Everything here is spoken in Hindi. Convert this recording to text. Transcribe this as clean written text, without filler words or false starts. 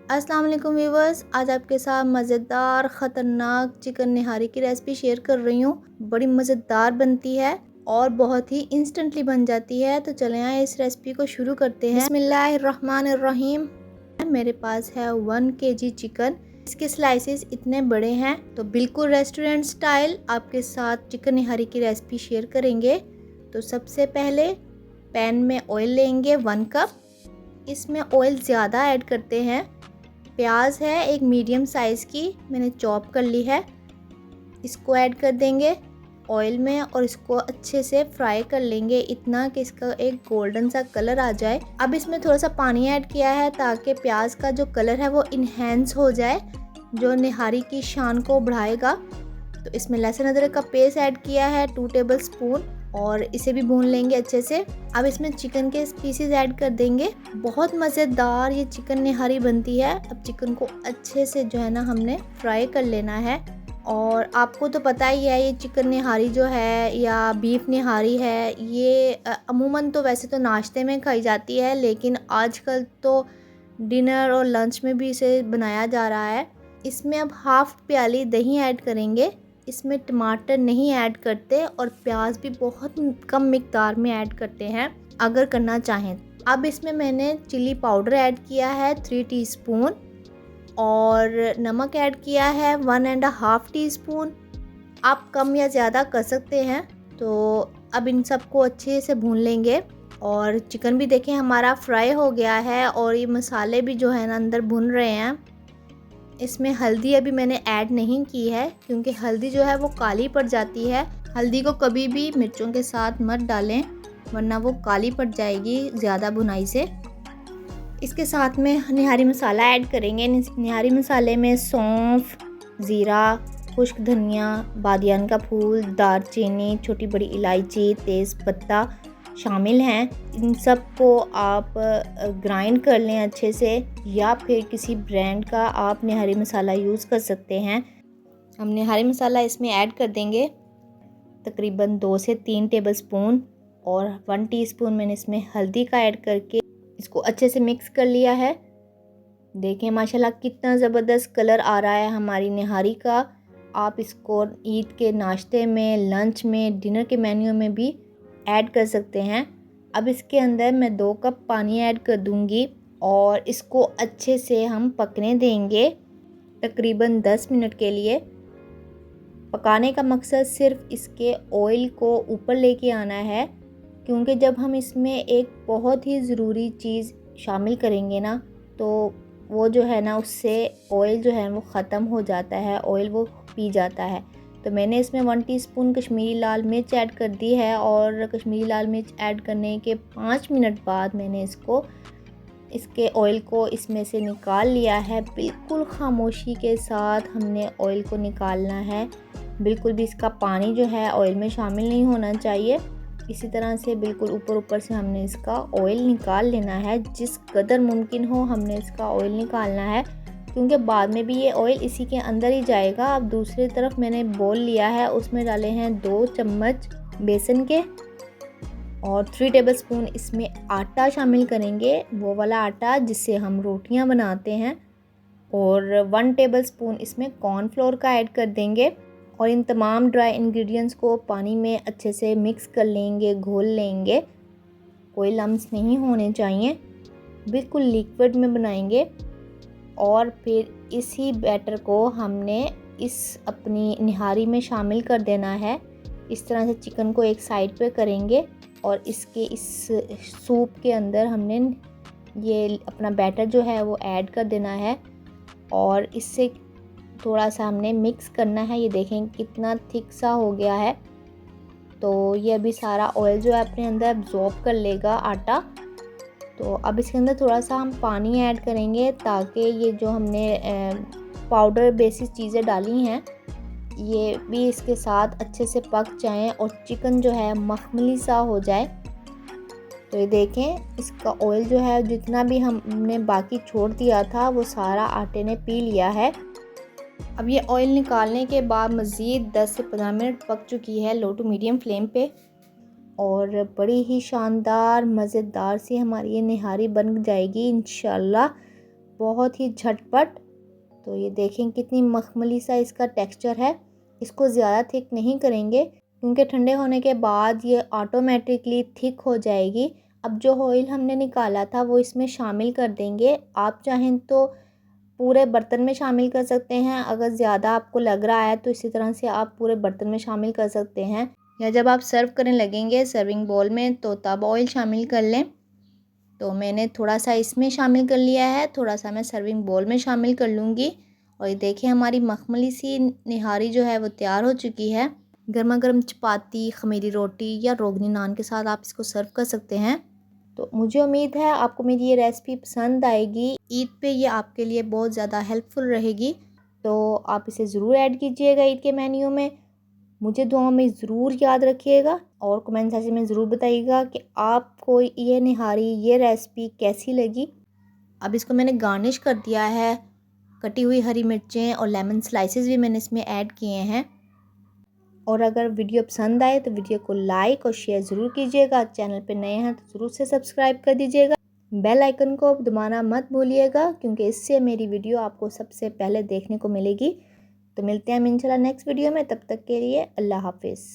अस्सलाम वालेकुम व्यूवर्स, आज आपके साथ मज़ेदार ख़तरनाक चिकन निहारी की रेसिपी शेयर कर रही हूँ। बड़ी मज़ेदार बनती है और बहुत ही इंस्टेंटली बन जाती है। तो चलें आए इस रेसिपी को शुरू करते हैं। बिस्मिल्लाहिर्रहमानिर्रहीम। मेरे पास है 1 kg चिकन। इसके स्लाइसेस इतने बड़े हैं तो बिल्कुल रेस्टोरेंट स्टाइल आपके साथ चिकन निहारी की रेसिपी शेयर करेंगे। तो सबसे पहले पैन में ऑयल लेंगे 1 कप। इसमें ऑयल ज़्यादा ऐड करते हैं। प्याज है एक मीडियम साइज़ की, मैंने चॉप कर ली है। इसको ऐड कर देंगे ऑयल में और इसको अच्छे से फ्राई कर लेंगे, इतना कि इसका एक गोल्डन सा कलर आ जाए। अब इसमें थोड़ा सा पानी ऐड किया है ताकि प्याज का जो कलर है वो इन्हेंस हो जाए, जो निहारी की शान को बढ़ाएगा। तो इसमें लहसुन अदरक का पेस्ट ऐड किया है 2 टेबल स्पून और इसे भी भून लेंगे अच्छे से। अब इसमें चिकन के पीसेस ऐड कर देंगे। बहुत मज़ेदार ये चिकन निहारी बनती है। अब चिकन को अच्छे से जो है ना हमने फ्राई कर लेना है। और आपको तो पता ही है ये चिकन निहारी जो है या बीफ निहारी है, ये अमूमन तो वैसे तो नाश्ते में खाई जाती है, लेकिन आजकल तो डिनर और लंच में भी इसे बनाया जा रहा है। इसमें अब हाफ़ प्याली दही ऐड करेंगे। इसमें टमाटर नहीं ऐड करते और प्याज भी बहुत कम मिकदार में ऐड करते हैं अगर करना चाहें। अब इसमें मैंने चिली पाउडर ऐड किया है 3 टीस्पून और नमक ऐड किया है 1.5 टीस्पून। आप कम या ज़्यादा कर सकते हैं। तो अब इन सबको अच्छे से भून लेंगे और चिकन भी देखें हमारा फ्राई हो गया है और ये मसाले भी जो है ना अंदर भुन रहे हैं। इसमें हल्दी अभी मैंने ऐड नहीं की है क्योंकि हल्दी जो है वो काली पड़ जाती है। हल्दी को कभी भी मिर्चों के साथ मत डालें वरना वो काली पड़ जाएगी ज़्यादा भुनाई से। इसके साथ में निहारी मसाला ऐड करेंगे। निहारी मसाले में सौंफ, ज़ीरा, खुश्क धनिया, बादियान का फूल, दालचीनी, छोटी बड़ी इलायची, तेज़पत्ता शामिल हैं। इन सब को आप ग्राइंड कर लें अच्छे से या फिर किसी ब्रांड का आप निहारी मसाला यूज़ कर सकते हैं। हम निहारी मसाला इसमें ऐड कर देंगे तकरीबन 2 से 3 टेबल स्पून और 1 टीस्पून मैंने इसमें हल्दी का ऐड करके इसको अच्छे से मिक्स कर लिया है। देखें माशाल्लाह कितना ज़बरदस्त कलर आ रहा है हमारी निहारी का। आप इसको ईद के नाश्ते में, लंच में, डिनर के मेन्यू में भी ऐड कर सकते हैं। अब इसके अंदर मैं 2 कप पानी ऐड कर दूंगी और इसको अच्छे से हम पकने देंगे तकरीबन 10 मिनट के लिए। पकाने का मकसद सिर्फ इसके ऑयल को ऊपर लेके आना है, क्योंकि जब हम इसमें एक बहुत ही ज़रूरी चीज़ शामिल करेंगे ना तो वो जो है ना उससे ऑयल जो है वो ख़त्म हो जाता है, ऑयल वो पी जाता है। तो मैंने इसमें 1 टीस्पून कश्मीरी लाल मिर्च ऐड कर दी है और कश्मीरी लाल मिर्च ऐड करने के 5 मिनट बाद मैंने इसके ऑयल को इसमें से निकाल लिया है। बिल्कुल खामोशी के साथ हमने ऑयल को निकालना है। बिल्कुल भी इसका पानी जो है ऑयल में शामिल नहीं होना चाहिए। इसी तरह से बिल्कुल ऊपर ऊपर से हमने इसका ऑयल निकाल लेना है। जिस कदर मुमकिन हो हमने इसका ऑयल निकालना है, क्योंकि बाद में भी ये ऑयल इसी के अंदर ही जाएगा। अब दूसरी तरफ मैंने बोल लिया है, उसमें डाले हैं 2 चम्मच बेसन के और 3 टेबल स्पून इसमें आटा शामिल करेंगे, वो वाला आटा जिससे हम रोटियां बनाते हैं। और 1 टेबल स्पून इसमें कॉर्नफ्लोर का ऐड कर देंगे और इन तमाम ड्राई इंग्रेडिएंट्स को पानी में अच्छे से मिक्स कर लेंगे, घोल लेंगे। कोई लम्स नहीं होने चाहिए, बिल्कुल लिक्विड में बनाएंगे। और फिर इसी बैटर को हमने इस अपनी निहारी में शामिल कर देना है। इस तरह से चिकन को एक साइड पे करेंगे और इसके इस सूप के अंदर हमने ये अपना बैटर जो है वो ऐड कर देना है और इससे थोड़ा सा हमने मिक्स करना है। ये देखें कितना थिक सा हो गया है। तो ये अभी सारा ऑयल जो है अपने अंदर एब्जॉर्ब कर लेगा आटा। तो अब इसके अंदर थोड़ा सा हम पानी ऐड करेंगे ताकि ये जो हमने पाउडर बेसिस चीज़ें डाली हैं ये भी इसके साथ अच्छे से पक जाएं और चिकन जो है मखमली सा हो जाए। तो ये देखें इसका ऑयल जो है जितना भी हमने बाकी छोड़ दिया था वो सारा आटे ने पी लिया है। अब ये ऑयल निकालने के बाद मज़ीद 10 से 15 मिनट पक चुकी है लो टू मीडियम फ्लेम पे और बड़ी ही शानदार मज़ेदार सी हमारी ये निहारी बन जाएगी इंशाल्लाह। बहुत ही झटपट। तो ये देखें कितनी मखमली सा इसका टेक्सचर है। इसको ज़्यादा थिक नहीं करेंगे क्योंकि ठंडे होने के बाद ये ऑटोमेटिकली थिक हो जाएगी। अब जो ऑयल हमने निकाला था वो इसमें शामिल कर देंगे। आप चाहें तो पूरे बर्तन में शामिल कर सकते हैं, अगर ज़्यादा आपको लग रहा है तो इसी तरह से आप पूरे बर्तन में शामिल कर सकते हैं, या जब आप सर्व करने लगेंगे सर्विंग बाउल में तो तब ऑयल शामिल कर लें। तो मैंने थोड़ा सा इसमें शामिल कर लिया है, थोड़ा सा मैं सर्विंग बाउल में शामिल कर लूँगी। और ये देखिए हमारी मखमली सी निहारी जो है वो तैयार हो चुकी है। गर्मा गर्म चपाती, खमीरी रोटी या रोगनी नान के साथ आप इसको सर्व कर सकते हैं। तो मुझे उम्मीद है आपको मेरी ये रेसिपी पसंद आएगी। ईद पे ये आपके लिए बहुत ज़्यादा हेल्पफुल रहेगी, तो आप इसे ज़रूर ऐड कीजिएगा ईद के मेन्यू में। मुझे दुआ में ज़रूर याद रखिएगा और कमेंट सेक्शन में ज़रूर बताइएगा कि आपको ये निहारी, ये रेसिपी कैसी लगी। अब इसको मैंने गार्निश कर दिया है, कटी हुई हरी मिर्चें और लेमन स्लाइसेस भी मैंने इसमें ऐड किए हैं। और अगर वीडियो पसंद आए तो वीडियो को लाइक और शेयर ज़रूर कीजिएगा। चैनल पे नए हैं तो ज़रूर से सब्सक्राइब कर दीजिएगा। बेल आइकन को दबाना मत भूलिएगा क्योंकि इससे मेरी वीडियो आपको सबसे पहले देखने को मिलेगी। तो मिलते हैं इंशाल्लाह नेक्स्ट वीडियो में, तब तक के लिए अल्लाह हाफिज़।